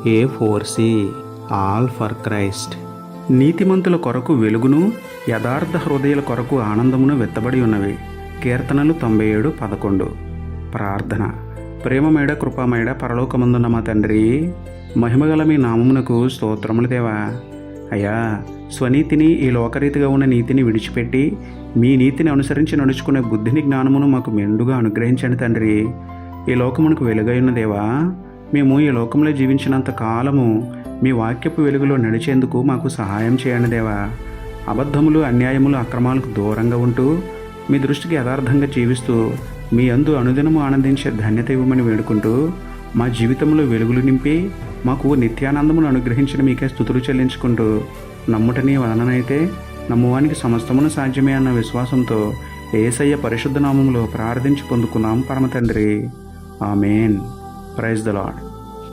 A4C all for Christ. నీతిమంతుల కొరకు వెలుగును, యథార్థ హృదయాల కొరకు ఆనందమును వెత్తబడి ఉన్నవి. కీర్తనలు 97:11. ప్రార్థన. ప్రేమమేడ కృపామేడ పరలోకమందున్న మా తండ్రి, మహిమగల మీ నామమునకు స్తోత్రములు దేవా. అయ్యా, స్వనీతిని, ఈ లోకరీతిగా ఉన్న నీతిని విడిచిపెట్టి మీ నీతిని అనుసరించి నడుచుకునే బుద్ధిని, జ్ఞానమును మాకు మెండుగా అనుగ్రహించండి తండ్రి. ఈ లోకమునకు వెలుగై ఉన్న దేవా, మేము ఈ లోకంలో జీవించినంత కాలము మీ వాక్యపు వెలుగులో నడిచేందుకు మాకు సహాయం చేయండి దేవా. అబద్ధములు, అన్యాయములు, అక్రమాలకు దూరంగా ఉంటూ మీ దృష్టికి యథార్థంగా జీవిస్తూ మీ యందు అనుదినము ఆనందించే ధన్యత ఇవ్వమని వేడుకుంటూ, మా జీవితంలో వెలుగులు నింపి మాకు నిత్యానందమును అనుగ్రహించిన మీకే స్తుతులు చెల్లించుకుంటూ, నమ్ముటని వలననైతే నమ్మువానికి సమస్తమును సాధ్యమే అన్న విశ్వాసంతో యేసయ్య పరిశుద్ధ నామములో ప్రార్థించి పొందుకున్నాం పరమ తండ్రి. ఆమేన్. Praise the lord.